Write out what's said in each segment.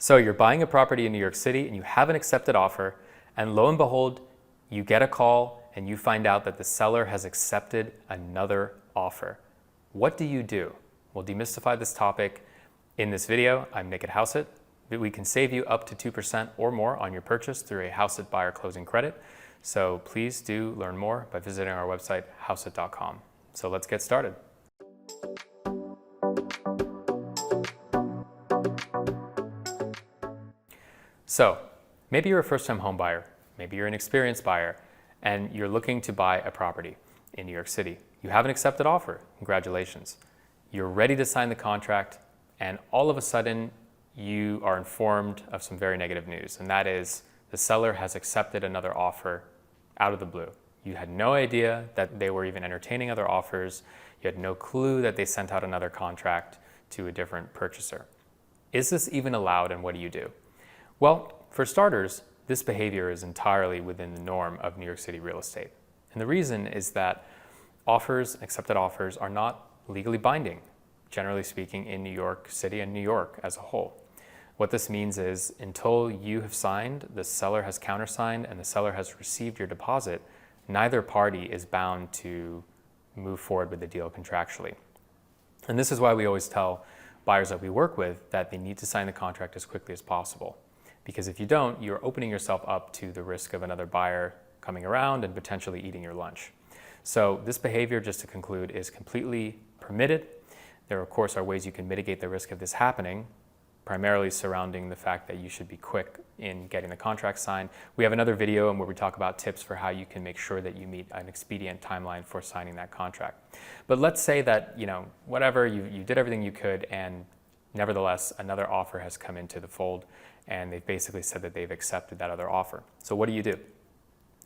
So you're buying a property in New York City and you have an accepted offer, and lo and behold, you get a call and you find out that the seller has accepted another offer. What do you do? We'll demystify this topic in this video. I'm Nick at Houseit. We can save you up to 2% or more on your purchase through a Houseit buyer closing credit. So please do learn more by visiting our website, houseit.com. So let's get started. So maybe you're a first-time home buyer, maybe you're an experienced buyer, and you're looking to buy a property in New York City. You have an accepted offer, congratulations. You're ready to sign the contract, and all of a sudden you are informed of some very negative news, and that is the seller has accepted another offer out of the blue. You had no idea that they were even entertaining other offers. You had no clue that they sent out another contract to a different purchaser. Is this even allowed, and what do you do? Well, for starters, this behavior is entirely within the norm of New York City real estate. And the reason is that offers, accepted offers, are not legally binding, generally speaking, in New York City and New York as a whole. What this means is until you have signed, the seller has countersigned, and the seller has received your deposit, neither party is bound to move forward with the deal contractually. And this is why we always tell buyers that we work with that they need to sign the contract as quickly as possible. Because if you don't, you're opening yourself up to the risk of another buyer coming around and potentially eating your lunch. So this behavior, just to conclude, is completely permitted. There, of course, are ways you can mitigate the risk of this happening, primarily surrounding the fact that you should be quick in getting the contract signed. We have another video where we talk about tips for how you can make sure that you meet an expedient timeline for signing that contract. But let's say that, whatever, you did everything you could, and nevertheless, another offer has come into the fold, and they've basically said that they've accepted that other offer. So what do you do?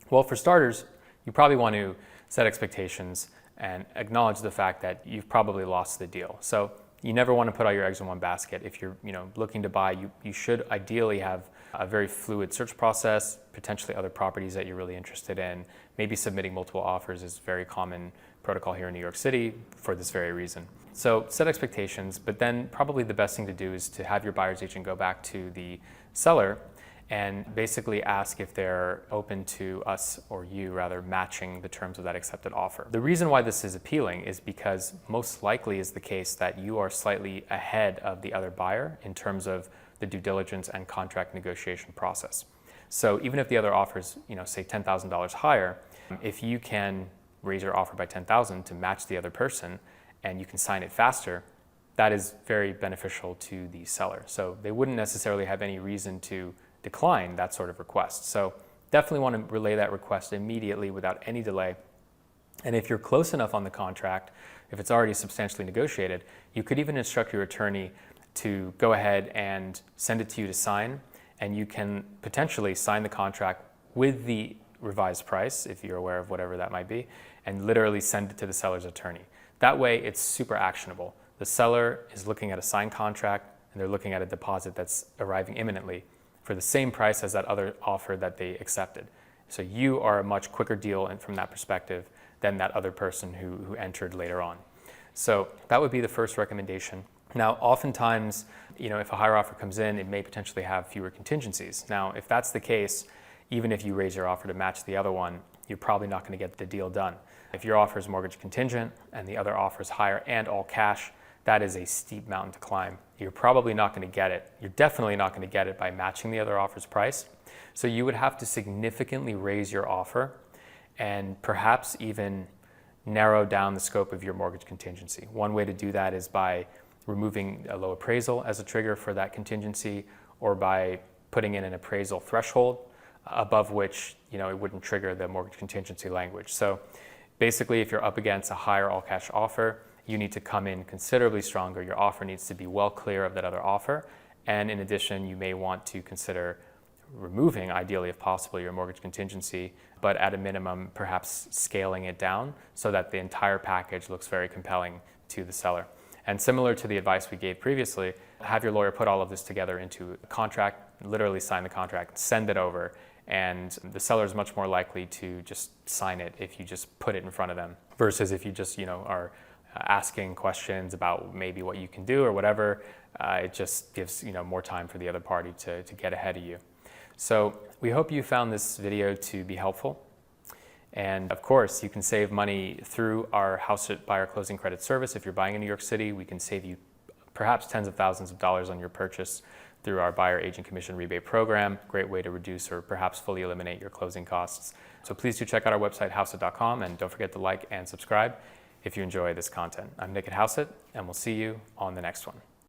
Well, for starters, you probably want to set expectations and acknowledge the fact that you've probably lost the deal. So you never want to put all your eggs in one basket. If you're looking to buy, you should ideally have a very fluid search process, potentially other properties that you're really interested in. Maybe submitting multiple offers is very common protocol here in New York City for this very reason. So set expectations, but then probably the best thing to do is to have your buyer's agent go back to the seller and basically ask if they're open to us, or you rather, matching the terms of that accepted offer. The reason why this is appealing is because most likely is the case that you are slightly ahead of the other buyer in terms of the due diligence and contract negotiation process. So even if the other offer is, say $10,000 higher, if you can raise your offer by $10,000 to match the other person and you can sign it faster, that is very beneficial to the seller. So they wouldn't necessarily have any reason to decline that sort of request. So definitely want to relay that request immediately without any delay. And if you're close enough on the contract, if it's already substantially negotiated, you could even instruct your attorney to go ahead and send it to you to sign, and you can potentially sign the contract with the revised price, if you're aware of whatever that might be, and literally send it to the seller's attorney. That way it's super actionable. The seller is looking at a signed contract and they're looking at a deposit that's arriving imminently for the same price as that other offer that they accepted. So you are a much quicker deal from that perspective than that other person who entered later on. So that would be the first recommendation. Now, oftentimes, if a higher offer comes in, it may potentially have fewer contingencies. Now, if that's the case, even if you raise your offer to match the other one, you're probably not going to get the deal done. If your offer is mortgage contingent and the other offer is higher and all cash, that is a steep mountain to climb. You're probably not going to get it. You're definitely not going to get it by matching the other offer's price. So you would have to significantly raise your offer and perhaps even narrow down the scope of your mortgage contingency. One way to do that is by removing a low appraisal as a trigger for that contingency, or by putting in an appraisal threshold above which it wouldn't trigger the mortgage contingency language. So basically, if you're up against a higher all-cash offer, you need to come in considerably stronger. Your offer needs to be well clear of that other offer. And in addition, you may want to consider removing, ideally if possible, your mortgage contingency, but at a minimum, perhaps scaling it down so that the entire package looks very compelling to the seller. And similar to the advice we gave previously, have your lawyer put all of this together into a contract, literally sign the contract, send it over, and the seller is much more likely to just sign it if you just put it in front of them versus if you just, are asking questions about maybe what you can do or whatever. It just gives more time for the other party to get ahead of you. So we hope you found this video to be helpful. And of course, you can save money through our house buyer closing credit service. If you're buying in New York City, we can save you perhaps tens of thousands of dollars on your purchase through our buyer agent commission rebate program. Great way to reduce or perhaps fully eliminate your closing costs. So please do check out our website, houseit.com, and don't forget to like and subscribe if you enjoy this content. I'm Nick at Houseit, and we'll see you on the next one.